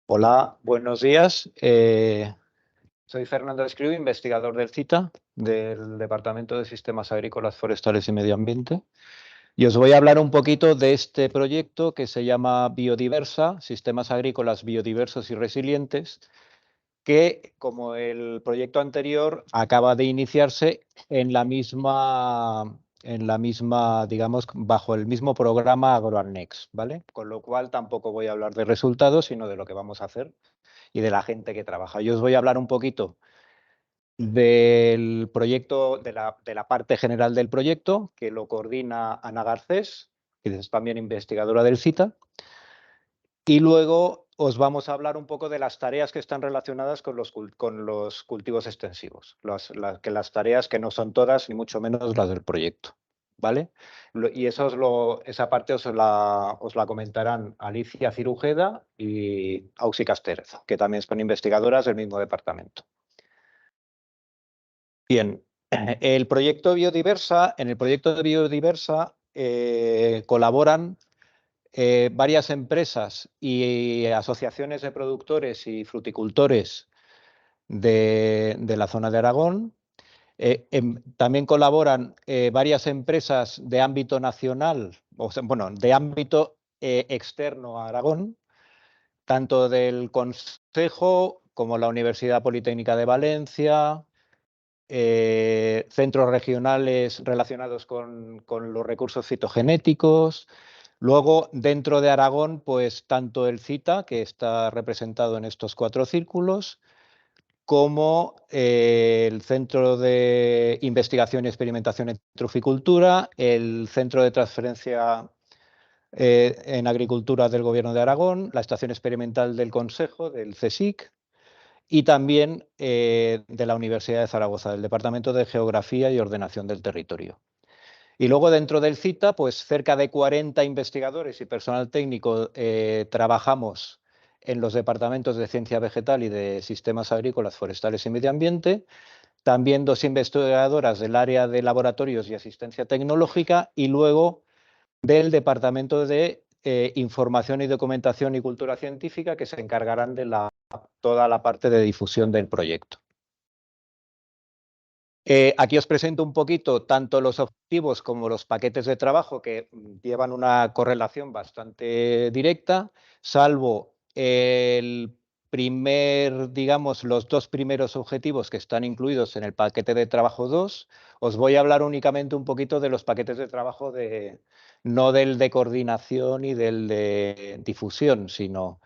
Hola, buenos días. Soy Fernando Escriu, investigador del CITA, del Departamento de Sistemas Agrícolas, Forestales y Medio Ambiente. Y os voy a hablar un poquito de este proyecto que se llama Biodiversa, Sistemas Agrícolas Biodiversos y Resilientes, que, como el proyecto anterior, acaba de iniciarse digamos, bajo el mismo programa AgroAnnex, ¿vale? Con lo cual tampoco voy a hablar de resultados, sino de lo que vamos a hacer y de la gente que trabaja. Yo os voy a hablar un poquito del proyecto, de la parte general del proyecto, que lo coordina Ana Garcés, que es también investigadora del CITA, y luego os vamos a hablar un poco de las tareas que están relacionadas con los cultivos extensivos, las tareas que no son todas, ni mucho menos las del proyecto, ¿vale? Y esa parte os la comentarán Alicia Cirujeda y Auxi Castereza, que también son investigadoras del mismo departamento. Bien, en el proyecto de Biodiversa colaboran varias empresas y asociaciones de productores y fruticultores de la zona de Aragón. También colaboran varias empresas de ámbito nacional, bueno, de ámbito externo a Aragón, tanto del Consejo como la Universidad Politécnica de Valencia, centros regionales relacionados con los recursos fitogenéticos. Luego, dentro de Aragón, pues tanto el CITA, que está representado en estos 4 círculos, como el Centro de Investigación y Experimentación en Truficultura, el Centro de Transferencia en Agricultura del Gobierno de Aragón, la Estación Experimental del Consejo, del CSIC, y también de la Universidad de Zaragoza, del Departamento de Geografía y Ordenación del Territorio. Y luego dentro del CITA, pues cerca de 40 investigadores y personal técnico trabajamos en los departamentos de Ciencia Vegetal y de Sistemas Agrícolas, Forestales y Medio Ambiente, también 2 investigadoras del área de laboratorios y asistencia tecnológica y luego del Departamento de Información y Documentación y Cultura Científica, que se encargarán de toda la parte de difusión del proyecto. Aquí os presento un poquito tanto los objetivos como los paquetes de trabajo que llevan una correlación bastante directa, salvo digamos, los 2 primeros objetivos que están incluidos en el paquete de trabajo 2. Os voy a hablar únicamente un poquito de los paquetes de trabajo no del de coordinación y del de difusión, sino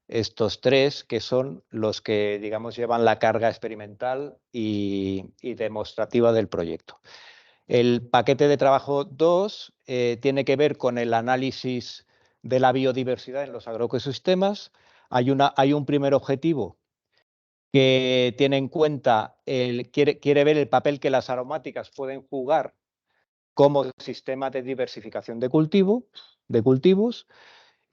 estos 3 que son los que, digamos, llevan la carga experimental y demostrativa del proyecto. El paquete de trabajo 2 tiene que ver con el análisis de la biodiversidad en los agroecosistemas. Hay un primer objetivo que tiene en cuenta, quiere ver el papel que las aromáticas pueden jugar como sistema de diversificación de cultivos.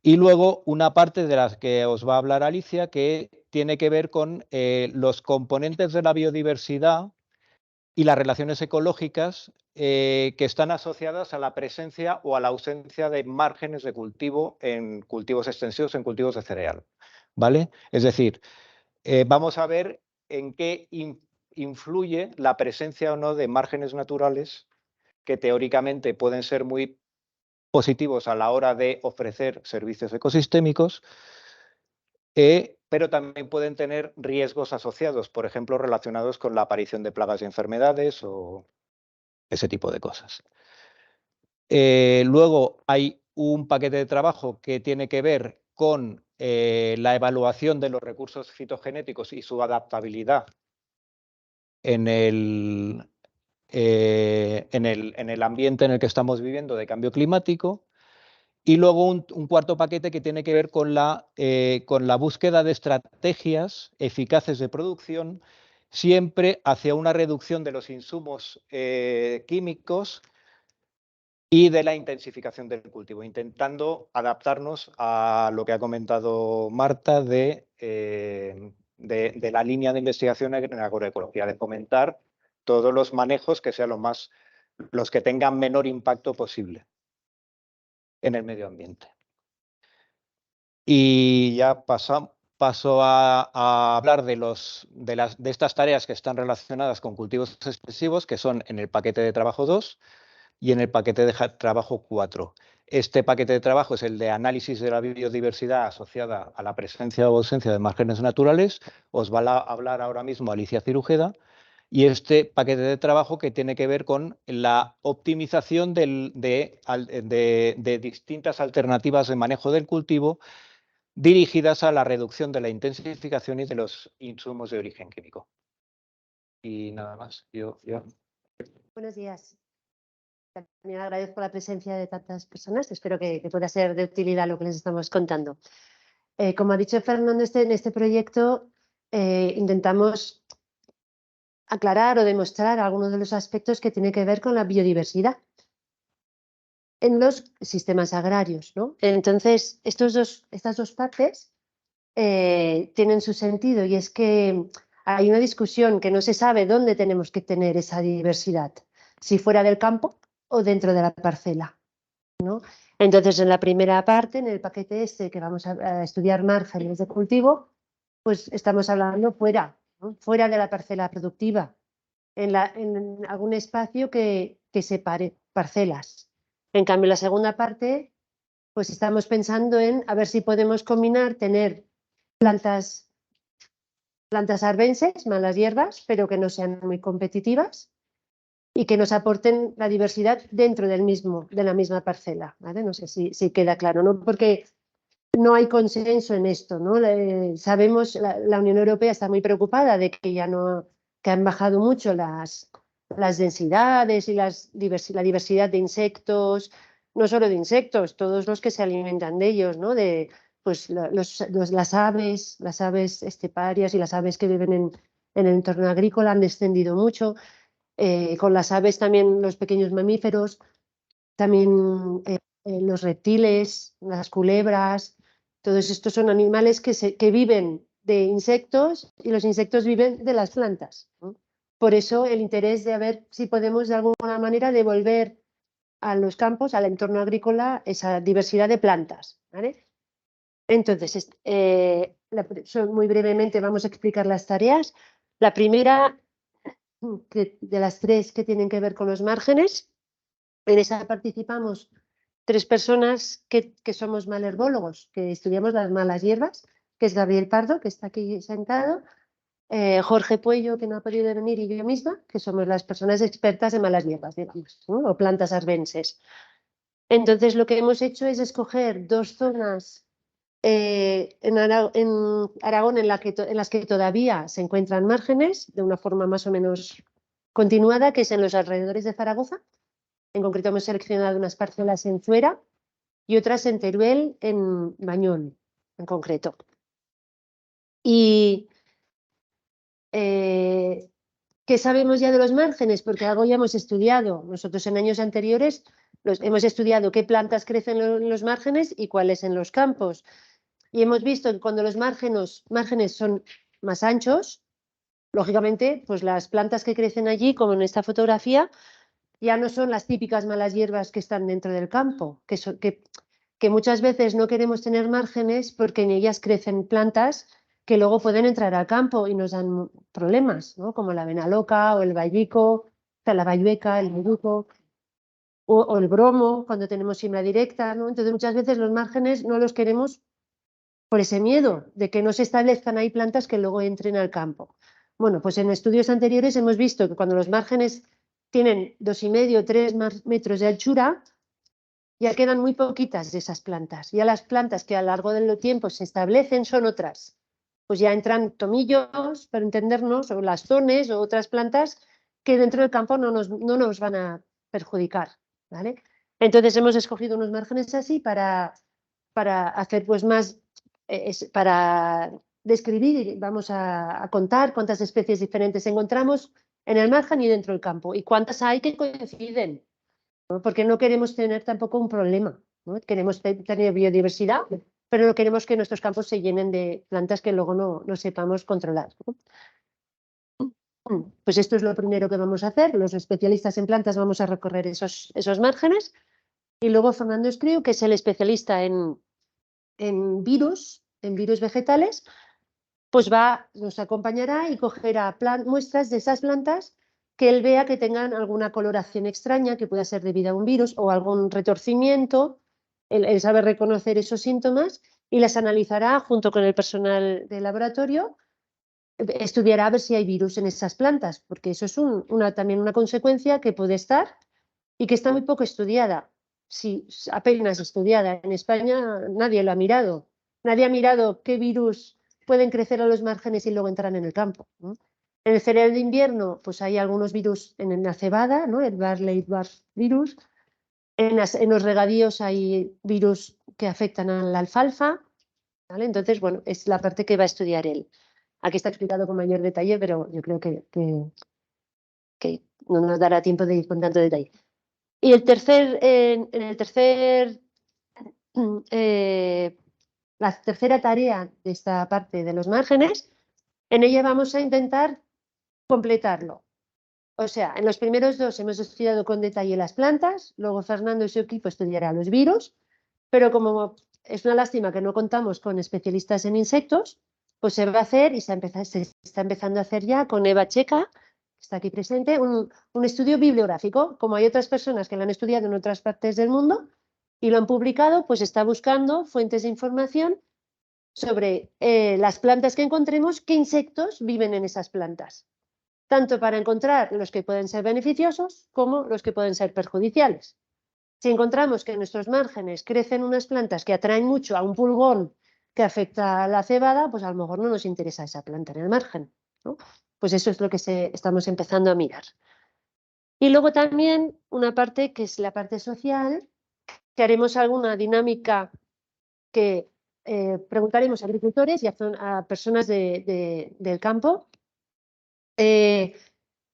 Y luego una parte de las que os va a hablar Alicia, que tiene que ver con los componentes de la biodiversidad y las relaciones ecológicas que están asociadas a la presencia o a la ausencia de márgenes de cultivo en cultivos extensivos, en cultivos de cereal, ¿vale? Es decir, vamos a ver en qué influye la presencia o no de márgenes naturales que teóricamente pueden ser muy positivos a la hora de ofrecer servicios ecosistémicos, pero también pueden tener riesgos asociados, por ejemplo, relacionados con la aparición de plagas y enfermedades o ese tipo de cosas. Luego hay un paquete de trabajo que tiene que ver con la evaluación de los recursos fitogenéticos y su adaptabilidad en el ambiente en el que estamos viviendo de cambio climático. Y luego un cuarto paquete que tiene que ver con la búsqueda de estrategias eficaces de producción, siempre hacia una reducción de los insumos químicos y de la intensificación del cultivo, intentando adaptarnos a lo que ha comentado Marta de la línea de investigación en agroecología, de fomentar todos los manejos que sean los que tengan menor impacto posible en el medio ambiente. Y ya pasamos. paso a hablar de estas tareas que están relacionadas con cultivos extensivos, que son en el paquete de trabajo 2 y en el paquete de trabajo 4. Este paquete de trabajo es el de análisis de la biodiversidad asociada a la presencia o ausencia de márgenes naturales. Os va a hablar ahora mismo Alicia Cirujeda. Y este paquete de trabajo que tiene que ver con la optimización de distintas alternativas de manejo del cultivo dirigidas a la reducción de la intensificación y de los insumos de origen químico. Y nada más. Buenos días. También agradezco la presencia de tantas personas. Espero que pueda ser de utilidad lo que les estamos contando. Como ha dicho Fernando, en este proyecto intentamos aclarar o demostrar algunos de los aspectos que tienen que ver con la biodiversidad en los sistemas agrarios, ¿no? Entonces, estas dos partes tienen su sentido, y es que hay una discusión que no se sabe dónde tenemos que tener esa diversidad, si fuera del campo o dentro de la parcela, ¿no? Entonces, en la primera parte, en el paquete este que vamos a estudiar márgenes de cultivo, pues estamos hablando fuera, ¿no? Fuera de la parcela productiva, en algún espacio que separe parcelas. En cambio, la segunda parte, pues estamos pensando en a ver si podemos combinar, tener plantas arbenses, malas hierbas, pero que no sean muy competitivas y que nos aporten la diversidad dentro de la misma parcela, ¿vale? No sé si queda claro, ¿no? Porque no hay consenso en esto, ¿no? Sabemos, la Unión Europea está muy preocupada de que que han bajado mucho las densidades y la diversidad de insectos, no solo de insectos, todos los que se alimentan de ellos, ¿no? Pues las aves esteparias y las aves que viven en el entorno agrícola han descendido mucho. Con las aves también los pequeños mamíferos, también los reptiles, las culebras, todos estos son animales que viven de insectos, y los insectos viven de las plantas, ¿no? Por eso el interés de ver si podemos de alguna manera devolver a los campos, al entorno agrícola, esa diversidad de plantas, ¿vale? Entonces, muy brevemente vamos a explicar las tareas. La primera, de las tres que tienen que ver con los márgenes, en esa participamos 3 personas que somos malherbólogos, que estudiamos las malas hierbas, que es Gabriel Pardo, que está aquí sentado, Jorge Puello, que no ha podido venir, y yo misma, que somos las personas expertas en malas hierbas, digamos, ¿no? O plantas arbenses. Entonces, lo que hemos hecho es escoger 2 zonas en Aragón en las que todavía se encuentran márgenes de una forma más o menos continuada, que es en los alrededores de Zaragoza. En concreto, hemos seleccionado unas parcelas en Zuera y otras en Teruel, en Mañón, en concreto. Y ¿qué sabemos ya de los márgenes? Porque algo ya hemos estudiado. Nosotros en años anteriores hemos estudiado qué plantas crecen en los márgenes y cuáles en los campos. Y hemos visto que cuando los márgenes son más anchos, lógicamente, pues las plantas que crecen allí, como en esta fotografía, ya no son las típicas malas hierbas que están dentro del campo, que muchas veces no queremos tener márgenes porque en ellas crecen plantas que luego pueden entrar al campo y nos dan problemas, ¿no? Como la avena loca o el ballico, o sea, la bayueca, el bejuco, o el bromo, cuando tenemos siembra directa, ¿no? Entonces, muchas veces los márgenes no los queremos por ese miedo de que no se establezcan ahí plantas que luego entren al campo. Bueno, pues en estudios anteriores hemos visto que cuando los márgenes tienen 2,5 o 3 metros de anchura, ya quedan muy poquitas de esas plantas. Ya las plantas que a lo largo del tiempo se establecen son otras. Pues ya entran tomillos, para entendernos, o lastones o otras plantas que dentro del campo no nos van a perjudicar, ¿vale? Entonces hemos escogido unos márgenes así para hacer pues más, para describir, y vamos a contar cuántas especies diferentes encontramos en el margen y dentro del campo, y cuántas hay que coinciden, ¿no? Porque no queremos tener tampoco un problema, ¿no? Queremos tener biodiversidad, pero no queremos que nuestros campos se llenen de plantas que luego no sepamos controlar, ¿no? Pues esto es lo primero que vamos a hacer. Los especialistas en plantas vamos a recorrer esos márgenes, y luego Fernando Escriu, que es el especialista en virus vegetales, pues nos acompañará y cogerá muestras de esas plantas que él vea que tengan alguna coloración extraña, que pueda ser debida a un virus o algún retorcimiento. Él sabe reconocer esos síntomas y las analizará junto con el personal del laboratorio. Estudiará a ver si hay virus en esas plantas, porque eso es también una consecuencia que puede estar y que está muy poco estudiada. Sí, apenas estudiada. En España nadie lo ha mirado. Nadie ha mirado qué virus pueden crecer a los márgenes y luego entrar en el campo, ¿no? En el cereal de invierno, pues hay algunos virus en la cebada, ¿no? El Barley Barf virus. En los regadíos hay virus que afectan a la alfalfa, ¿vale? Entonces, bueno, es la parte que va a estudiar él. Aquí está explicado con mayor detalle, pero yo creo que no nos dará tiempo de ir con tanto detalle. Y la tercera tarea de esta parte de los márgenes, en ella vamos a intentar completarlo. O sea, en los primeros dos hemos estudiado con detalle las plantas, luego Fernando y su equipo estudiará los virus, pero como es una lástima que no contamos con especialistas en insectos, pues se va a hacer y se está empezando a hacer ya con Eva Checa, que está aquí presente, un estudio bibliográfico. Como hay otras personas que lo han estudiado en otras partes del mundo y lo han publicado, pues está buscando fuentes de información sobre las plantas que encontremos, qué insectos viven en esas plantas, tanto para encontrar los que pueden ser beneficiosos como los que pueden ser perjudiciales. Si encontramos que en nuestros márgenes crecen unas plantas que atraen mucho a un pulgón que afecta a la cebada, pues a lo mejor no nos interesa esa planta en el margen, ¿no? Pues eso es lo que estamos empezando a mirar. Y luego también una parte que es la parte social, que haremos alguna dinámica que preguntaremos a agricultores y a personas del campo,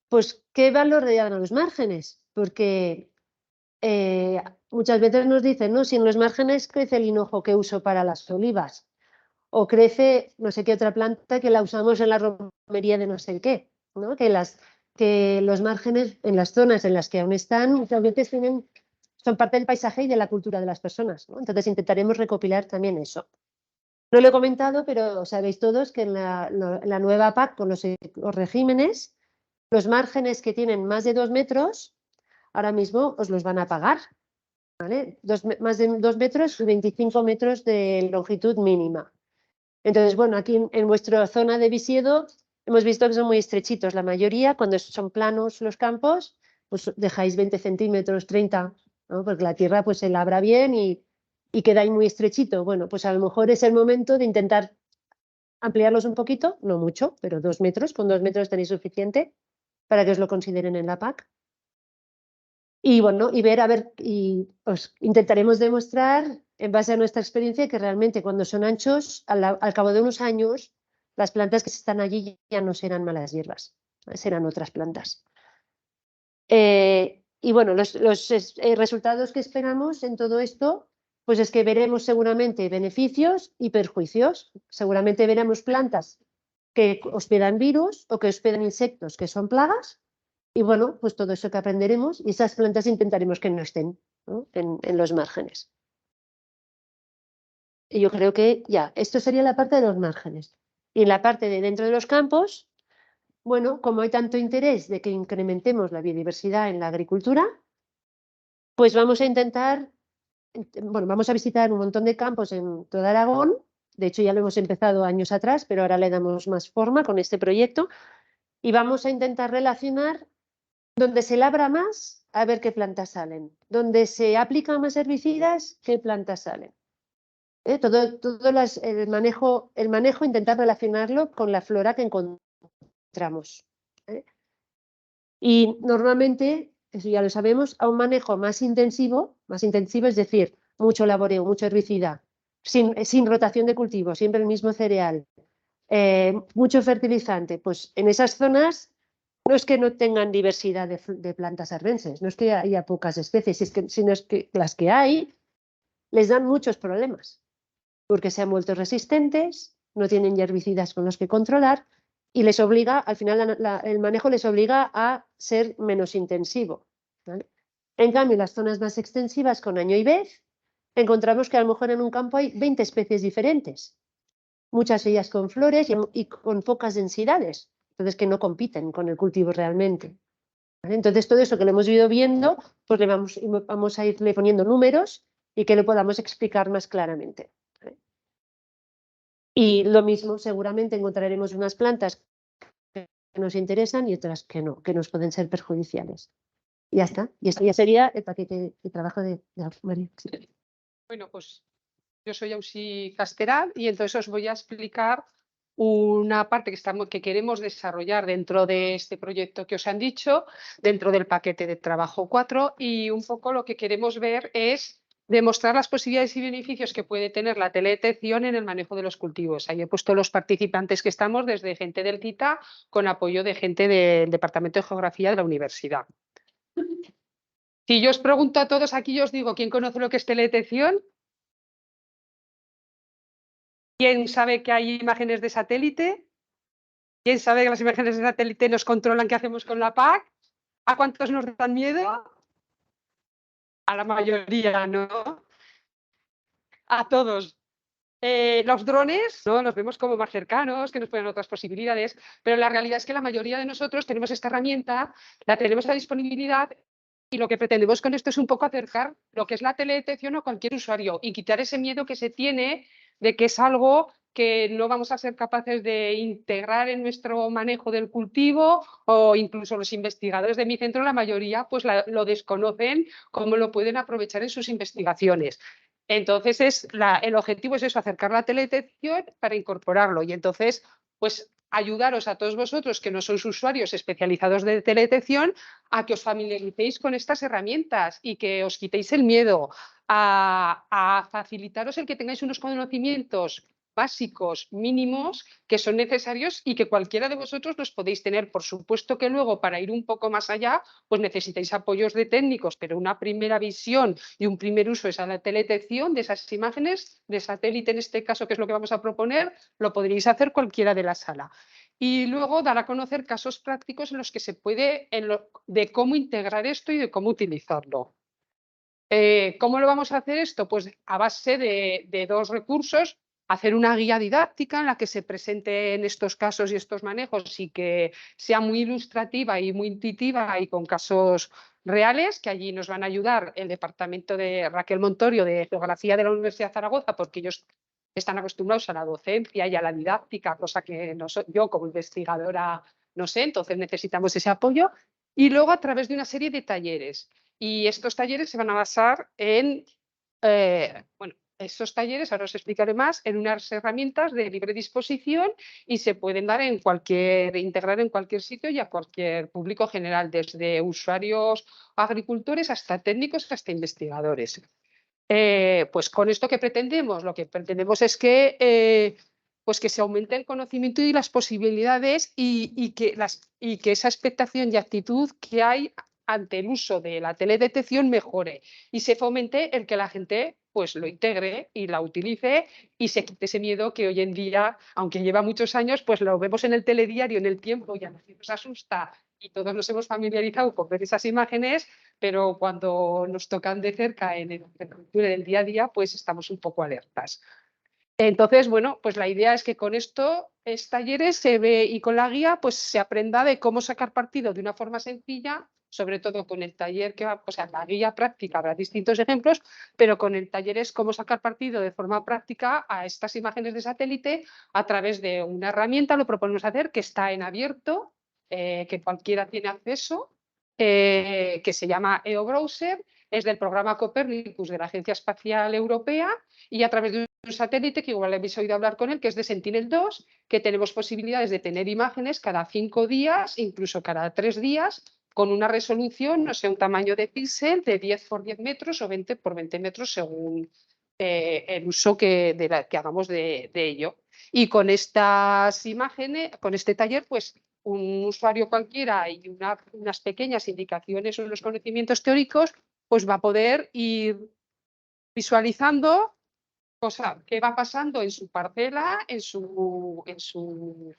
pues qué valor le dan a los márgenes, porque muchas veces nos dicen, no, si en los márgenes crece el hinojo que uso para las olivas, o crece no sé qué otra planta que la usamos en la romería de no sé qué, ¿no? Que los márgenes en las zonas en las que aún están muchas veces son parte del paisaje y de la cultura de las personas, ¿no? Entonces intentaremos recopilar también eso. No lo he comentado, pero sabéis todos que en la nueva PAC con los regímenes, los márgenes que tienen más de 2 metros, ahora mismo os los van a pagar, ¿vale? Más de 2 metros y 25 metros de longitud mínima. Entonces, bueno, aquí en vuestra zona de visiedo hemos visto que son muy estrechitos. La mayoría, cuando son planos los campos, pues dejáis 20 centímetros, 30, ¿no? Porque la tierra pues se labra bien y queda ahí muy estrechito. Bueno, pues a lo mejor es el momento de intentar ampliarlos un poquito, no mucho, pero 2 metros. Con 2 metros tenéis suficiente para que os lo consideren en la PAC. Y bueno, y os intentaremos demostrar, en base a nuestra experiencia, que realmente cuando son anchos, al cabo de unos años, las plantas que están allí ya no serán malas hierbas, serán otras plantas. Y bueno, los resultados que esperamos en todo esto, pues es que veremos seguramente beneficios y perjuicios. Seguramente veremos plantas que hospedan virus o que hospedan insectos que son plagas. Y bueno, pues todo eso que aprenderemos y esas plantas intentaremos que no estén, ¿no? En los márgenes. Y yo creo que ya, esto sería la parte de los márgenes. Y en la parte de dentro de los campos, bueno, como hay tanto interés de que incrementemos la biodiversidad en la agricultura, pues vamos a intentar, bueno, vamos a visitar un montón de campos en todo Aragón. De hecho, ya lo hemos empezado años atrás, pero ahora le damos más forma con este proyecto. Y vamos a intentar relacionar donde se labra más, a ver qué plantas salen. Donde se aplican más herbicidas, qué plantas salen. El manejo, intentar relacionarlo con la flora que encontramos. Y normalmente, eso ya lo sabemos, a un manejo más intensivo, es decir, mucho laboreo, mucho herbicida, sin rotación de cultivo, siempre el mismo cereal, mucho fertilizante, pues en esas zonas no es que no tengan diversidad de plantas arbenses, no es que haya pocas especies, sino es que las que hay les dan muchos problemas, porque se han vuelto resistentes, no tienen ya herbicidas con los que controlar y les obliga, al final el manejo les obliga a ser menos intensivo, ¿vale? En cambio, en las zonas más extensivas con año y vez, encontramos que a lo mejor en un campo hay 20 especies diferentes. muchas ellas con flores y con pocas densidades, entonces que no compiten con el cultivo realmente. ¿Vale? Entonces todo eso que lo hemos ido viendo, pues le vamos a irle poniendo números y que lo podamos explicar más claramente. ¿Vale? Y lo mismo, seguramente encontraremos unas plantas que nos interesan y otras que no, que nos pueden ser perjudiciales. Y ya está. Y esto ya sería el paquete de trabajo de María. Sí. Bueno, pues yo soy Auxi Casteral y entonces os voy a explicar una parte que queremos desarrollar dentro de este proyecto que os han dicho, dentro del paquete de trabajo 4, y un poco lo que queremos ver es demostrar las posibilidades y beneficios que puede tener la teledetección en el manejo de los cultivos. Ahí he puesto los participantes que estamos, desde gente del CITA, con apoyo de gente del Departamento de Geografía de la Universidad. Si yo os pregunto a todos aquí, yo os digo, ¿quién conoce lo que es teledetección? ¿Quién sabe que hay imágenes de satélite? ¿Quién sabe que las imágenes de satélite nos controlan qué hacemos con la PAC? ¿A cuántos nos dan miedo? A la mayoría, ¿no? A todos. Los drones, ¿no? Los vemos como más cercanos, que nos ponen otras posibilidades, pero la realidad es que la mayoría de nosotros tenemos esta herramienta, la tenemos a disponibilidad y lo que pretendemos con esto es un poco acercar lo que es la teledetección a cualquier usuario y quitar ese miedo que se tiene de que es algo que no vamos a ser capaces de integrar en nuestro manejo del cultivo, o incluso los investigadores de mi centro, la mayoría, pues lo desconocen, cómo lo pueden aprovechar en sus investigaciones. Entonces, el objetivo es eso, acercar la teledetección para incorporarlo. Y entonces, pues ayudaros a todos vosotros que no sois usuarios especializados de teledetección a que os familiaricéis con estas herramientas y que os quitéis el miedo, a facilitaros el que tengáis unos conocimientos básicos mínimos que son necesarios y que cualquiera de vosotros los podéis tener. Por supuesto que luego, para ir un poco más allá, pues necesitáis apoyos de técnicos, pero una primera visión y un primer uso es a la teledetección de esas imágenes de satélite, en este caso, que es lo que vamos a proponer, lo podréis hacer cualquiera de la sala. Y luego dar a conocer casos prácticos en los que se puede, de cómo integrar esto y de cómo utilizarlo. ¿Cómo lo vamos a hacer esto? Pues a base de dos recursos: hacer una guía didáctica en la que se presenten estos casos y estos manejos y que sea muy ilustrativa y muy intuitiva y con casos reales, que allí nos van a ayudar el departamento de Raquel Montorio de Geografía de la Universidad de Zaragoza, porque ellos están acostumbrados a la docencia y a la didáctica, cosa que yo como investigadora no sé, entonces necesitamos ese apoyo. Y luego a través de una serie de talleres. Y estos talleres se van a basar en, bueno, estos talleres, ahora os explicaré más, en unas herramientas de libre disposición y se pueden dar integrar en cualquier sitio y a cualquier público general, desde usuarios agricultores hasta técnicos hasta investigadores. Pues con esto, ¿qué pretendemos? Lo que pretendemos es que, pues que se aumente el conocimiento y las posibilidades y que esa expectación y actitud que hay ante el uso de la teledetección mejore y se fomente el que la gente pues lo integre y la utilice y se quite ese miedo que hoy en día, aunque lleva muchos años, pues lo vemos en el telediario, en el tiempo, y a nosotros nos asusta y todos nos hemos familiarizado con ver esas imágenes, pero cuando nos tocan de cerca en el día a día, pues estamos un poco alertas. Entonces, bueno, pues la idea es que con estos talleres se ve y con la guía pues se aprenda de cómo sacar partido de una forma sencilla, sobre todo con el taller o sea, la guía práctica habrá distintos ejemplos, pero con el taller es cómo sacar partido de forma práctica a estas imágenes de satélite a través de una herramienta, lo proponemos hacer, que está en abierto, que cualquiera tiene acceso, que se llama EOBrowser, es del programa Copernicus de la Agencia Espacial Europea, y a través de un satélite, que igual habéis oído hablar con él, que es de Sentinel-2, que tenemos posibilidades de tener imágenes cada 5 días, incluso cada 3 días, con una resolución, no sé, un tamaño de píxel de 10 por 10 metros o 20 por 20 metros, según el uso que hagamos de ello. Y con estas imágenes, con este taller, pues un usuario cualquiera y unas pequeñas indicaciones o unos conocimientos teóricos, pues va a poder ir visualizando qué va pasando en su parcela, en su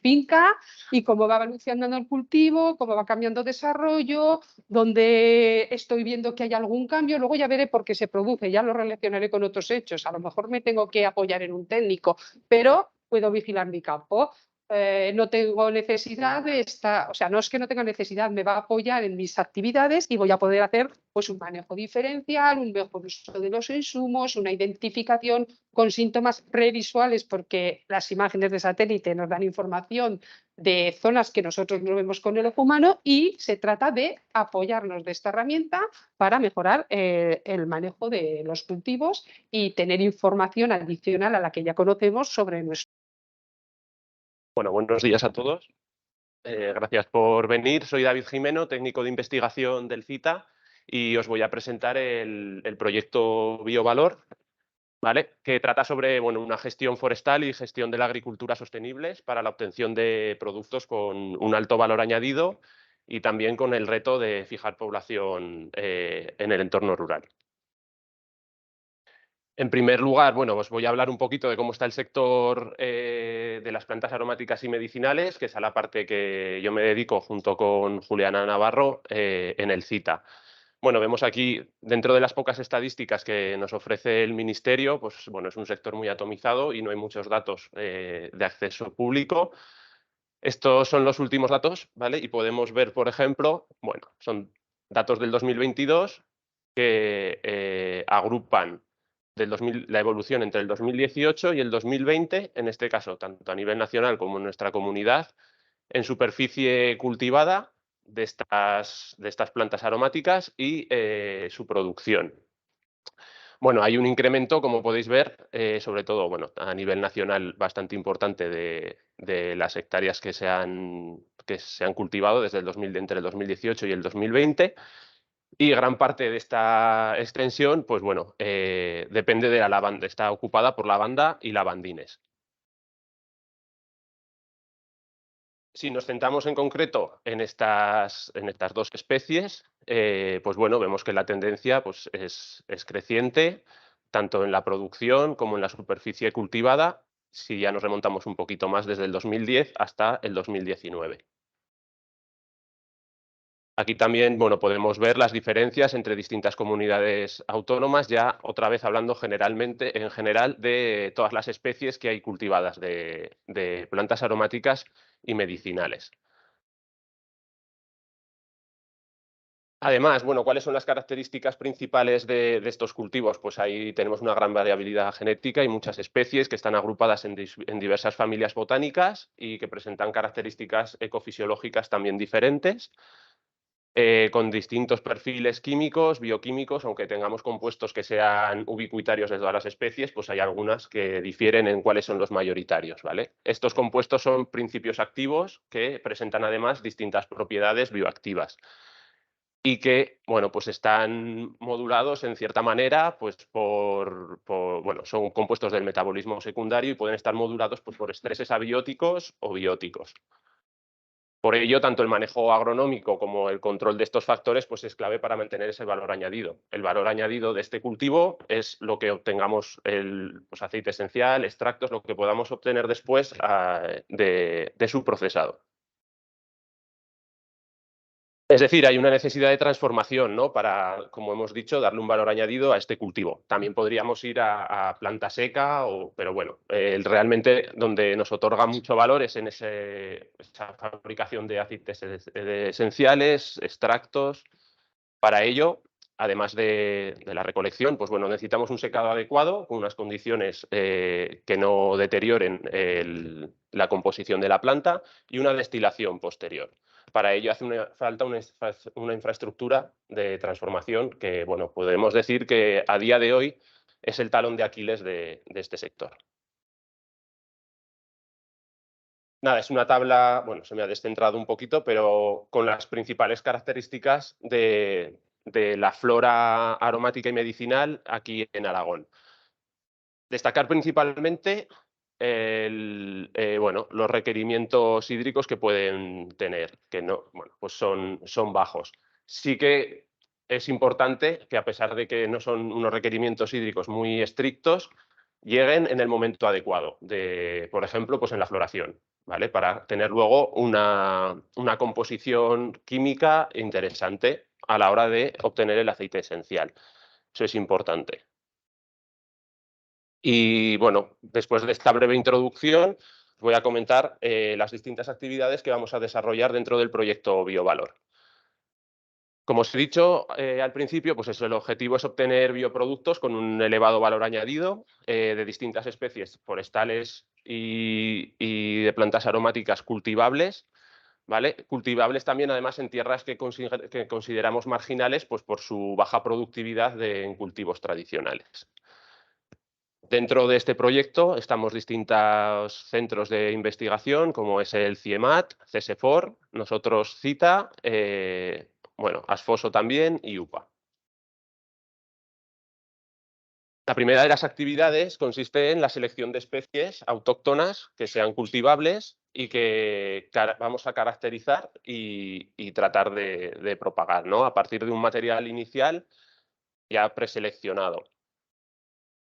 finca, y cómo va evolucionando el cultivo, cómo va cambiando desarrollo, donde estoy viendo que hay algún cambio. Luego ya veré por qué se produce, ya lo relacionaré con otros hechos. A lo mejor me tengo que apoyar en un técnico, pero puedo vigilar mi campo. No tengo necesidad de esta, o sea, no es que no tenga necesidad, me va a apoyar en mis actividades y voy a poder hacer pues un manejo diferencial, un mejor uso de los insumos, una identificación con síntomas previsuales, porque las imágenes de satélite nos dan información de zonas que nosotros no vemos con el ojo humano, y se trata de apoyarnos de esta herramienta para mejorar el manejo de los cultivos y tener información adicional a la que ya conocemos sobre nuestro. Bueno, buenos días a todos. Gracias por venir. Soy David Jimeno, técnico de investigación del CITA, y os voy a presentar el proyecto Biovalor, ¿vale? Que trata sobre una gestión forestal y gestión de la agricultura sostenibles para la obtención de productos con un alto valor añadido y también con el reto de fijar población en el entorno rural. En primer lugar, os voy a hablar un poquito de cómo está el sector de las plantas aromáticas y medicinales, que es a la parte que yo me dedico junto con Juliana Navarro en el CITA. Vemos aquí, dentro de las pocas estadísticas que nos ofrece el Ministerio, es un sector muy atomizado y no hay muchos datos de acceso público. Estos son los últimos datos, ¿vale? Y podemos ver, por ejemplo, son datos del 2022 que agrupan la evolución entre el 2018 y el 2020, en este caso, tanto a nivel nacional como en nuestra comunidad, en superficie cultivada de estas plantas aromáticas y su producción. Hay un incremento, como podéis ver, sobre todo a nivel nacional bastante importante de las hectáreas que se han cultivado entre el 2018 y el 2020. Y gran parte de esta extensión, depende de la lavanda, está ocupada por lavanda y lavandines. Si nos centramos en concreto en estas dos especies, vemos que la tendencia es creciente, tanto en la producción como en la superficie cultivada, si ya nos remontamos un poquito más desde el 2010 hasta el 2019. Aquí también podemos ver las diferencias entre distintas comunidades autónomas, ya otra vez hablando en general de todas las especies que hay cultivadas de plantas aromáticas y medicinales. Además, ¿cuáles son las características principales de estos cultivos? Pues ahí tenemos una gran variabilidad genética y muchas especies que están agrupadas en diversas familias botánicas y que presentan características ecofisiológicas también diferentes. Con distintos perfiles químicos, bioquímicos, aunque tengamos compuestos que sean ubicuitarios de todas las especies, pues hay algunas que difieren en cuáles son los mayoritarios, ¿vale? Estos compuestos son principios activos que presentan además distintas propiedades bioactivas y que, están modulados en cierta manera, son compuestos del metabolismo secundario y pueden estar modulados por estreses abióticos o bióticos. Por ello, tanto el manejo agronómico como el control de estos factores es clave para mantener ese valor añadido. El valor añadido de este cultivo es lo que obtengamos, el aceite esencial, extractos, lo que podamos obtener después de su procesado. Es decir, hay una necesidad de transformación, ¿no? Para, como hemos dicho, darle un valor añadido a este cultivo. También podríamos ir a planta seca, pero realmente donde nos otorga mucho valor es en esa fabricación de aceites esenciales, extractos. Para ello, además de la recolección, necesitamos un secado adecuado con unas condiciones que no deterioren la composición de la planta y una destilación posterior. Para ello hace falta una infraestructura de transformación que podemos decir que a día de hoy es el talón de Aquiles de este sector. Nada, es una tabla, se me ha descentrado un poquito, pero con las principales características de la flora aromática y medicinal aquí en Aragón. Destacar principalmente los requerimientos hídricos que pueden tener, que no, son bajos. Sí que es importante que, a pesar de que no son unos requerimientos hídricos muy estrictos, lleguen en el momento adecuado, por ejemplo, en la floración, ¿vale? Para tener luego una composición química interesante a la hora de obtener el aceite esencial. Eso es importante. Y bueno, después de esta breve introducción, voy a comentar las distintas actividades que vamos a desarrollar dentro del proyecto Biovalor. Como os he dicho al principio, pues eso, el objetivo es obtener bioproductos con un elevado valor añadido de distintas especies forestales y de plantas aromáticas cultivables, ¿vale? Cultivables también, además, en tierras que consideramos marginales, pues por su baja productividad en cultivos tradicionales. Dentro de este proyecto estamos distintos centros de investigación, como es el CIEMAT, CSFOR, nosotros CITA, bueno, Asfoso también y UPA. La primera de las actividades consiste en la selección de especies autóctonas que sean cultivables y que vamos a caracterizar y tratar de propagar, ¿no? A partir de un material inicial ya preseleccionado.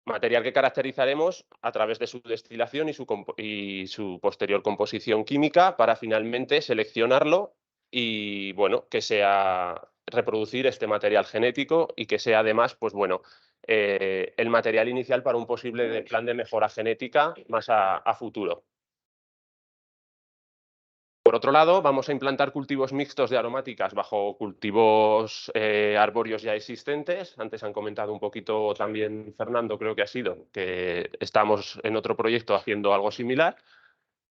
Material que caracterizaremos a través de su destilación y su posterior composición química para finalmente seleccionarlo y, bueno, que sea reproducir este material genético y que sea además, pues bueno, el material inicial para un posible plan de mejora genética más a futuro. Por otro lado, vamos a implantar cultivos mixtos de aromáticas bajo cultivos arbóreos ya existentes. Antes han comentado un poquito también Fernando, creo que ha sido, que estamos en otro proyecto haciendo algo similar.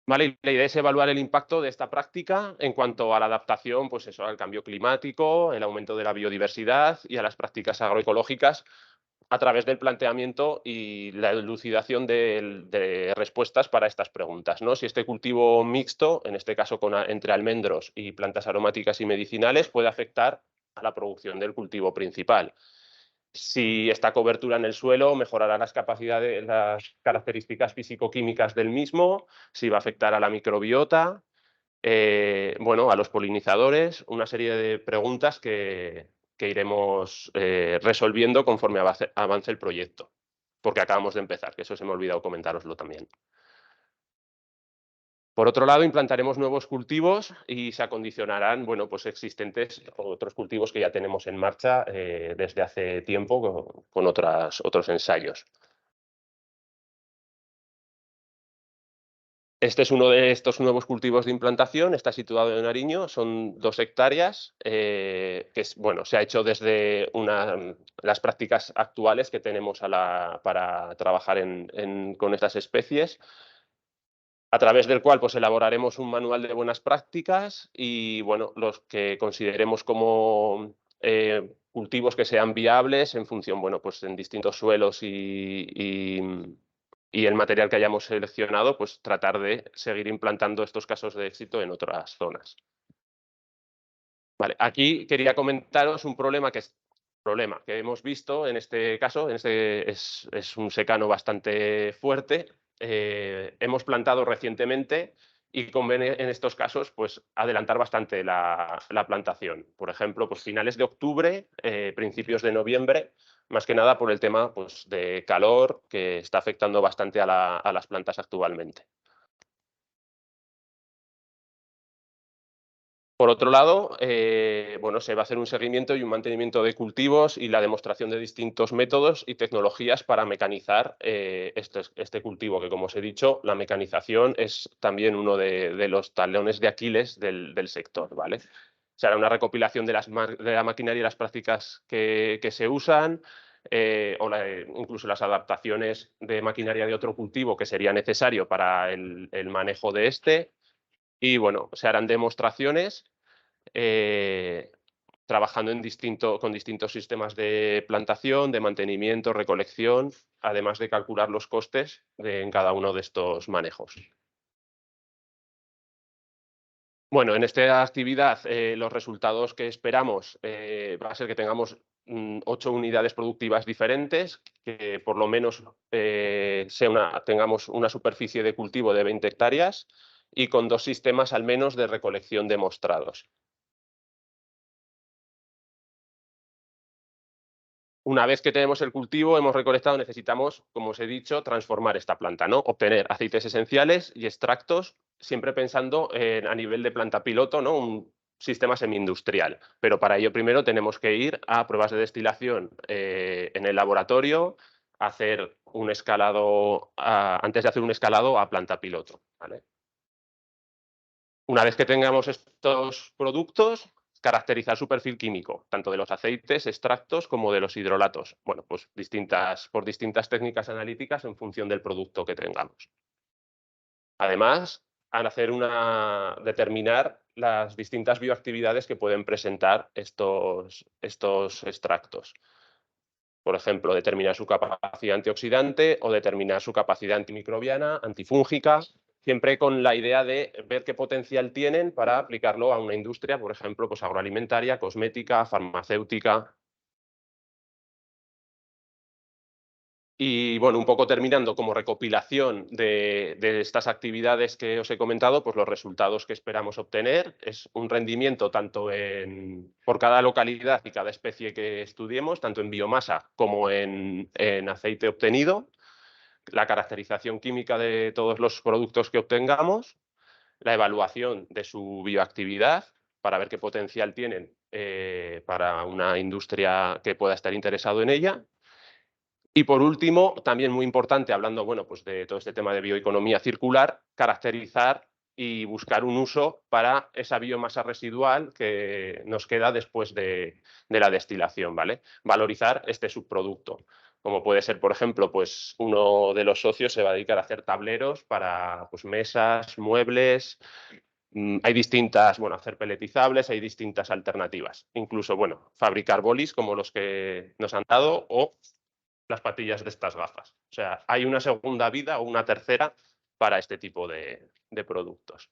¿Vale? Y la idea es evaluar el impacto de esta práctica en cuanto a la adaptación, pues eso, al cambio climático, el aumento de la biodiversidad y a las prácticas agroecológicas a través del planteamiento y la elucidación de respuestas para estas preguntas, ¿no? Si este cultivo mixto, en este caso entre almendros y plantas aromáticas y medicinales, puede afectar a la producción del cultivo principal. Si esta cobertura en el suelo mejorará las capacidades, las características físico-químicas del mismo, si va a afectar a la microbiota, bueno, a los polinizadores, una serie de preguntas que iremos resolviendo conforme avance el proyecto, porque acabamos de empezar, que eso se me ha olvidado comentároslo también. Por otro lado, implantaremos nuevos cultivos y se acondicionarán, bueno, pues existentes otros cultivos que ya tenemos en marcha desde hace tiempo con otros ensayos. Este es uno de estos nuevos cultivos de implantación, está situado en Ariño, son 2 hectáreas, que bueno, se ha hecho desde las prácticas actuales que tenemos para trabajar con estas especies, a través del cual pues, elaboraremos un manual de buenas prácticas y bueno, los que consideremos como cultivos que sean viables en función, bueno, pues en distintos suelos y el material que hayamos seleccionado, pues tratar de seguir implantando estos casos de éxito en otras zonas. Vale, aquí quería comentaros un problema que hemos visto en este caso, es un secano bastante fuerte. Hemos plantado recientemente y conviene en estos casos pues, adelantar bastante la plantación. Por ejemplo, pues, finales de octubre, principios de noviembre, más que nada por el tema pues, de calor que está afectando bastante a las plantas actualmente. Por otro lado, bueno, se va a hacer un seguimiento y un mantenimiento de cultivos y la demostración de distintos métodos y tecnologías para mecanizar este cultivo, que como os he dicho, la mecanización es también uno de los talones de Aquiles del sector, ¿vale? Se hará una recopilación de la maquinaria y las prácticas que se usan, incluso las adaptaciones de maquinaria de otro cultivo que sería necesario para el manejo de este. Y bueno, se harán demostraciones trabajando con distintos sistemas de plantación, de mantenimiento, recolección, además de calcular los costes en cada uno de estos manejos. Bueno, en esta actividad los resultados que esperamos va a ser que tengamos 8 unidades productivas diferentes, que por lo menos tengamos una superficie de cultivo de 20 hectáreas y con 2 sistemas al menos de recolección demostrados. Una vez que tenemos el cultivo, hemos recolectado, necesitamos, como os he dicho, transformar esta planta, ¿no? Obtener aceites esenciales y extractos, siempre pensando a nivel de planta piloto, ¿no? Un sistema semi-industrial. Pero para ello primero tenemos que ir a pruebas de destilación en el laboratorio, hacer un escalado, antes de hacer un escalado a planta piloto, ¿vale? Una vez que tengamos estos productos, caracterizar su perfil químico, tanto de los aceites, extractos, como de los hidrolatos. Bueno, pues por distintas técnicas analíticas en función del producto que tengamos. Además, determinar las distintas bioactividades que pueden presentar estos extractos. Por ejemplo, determinar su capacidad antioxidante o determinar su capacidad antimicrobiana, antifúngica, siempre con la idea de ver qué potencial tienen para aplicarlo a una industria, por ejemplo, pues agroalimentaria, cosmética, farmacéutica. Y bueno, un poco terminando como recopilación de estas actividades que os he comentado, pues los resultados que esperamos obtener es un rendimiento tanto por cada localidad y cada especie que estudiemos, tanto en biomasa como en aceite obtenido, la caracterización química de todos los productos que obtengamos, la evaluación de su bioactividad para ver qué potencial tienen para una industria que pueda estar interesado en ella. Y por último, también muy importante, hablando bueno, pues de todo este tema de bioeconomía circular, caracterizar y buscar un uso para esa biomasa residual que nos queda después de la destilación, ¿vale? Valorizar este subproducto. Como puede ser, por ejemplo, pues uno de los socios se va a dedicar a hacer tableros para pues, mesas, muebles. Hay distintas, bueno, hacer peletizables, hay distintas alternativas. Incluso, bueno, fabricar bolis como los que nos han dado o las patillas de estas gafas. O sea, hay una segunda vida o una tercera para este tipo de productos.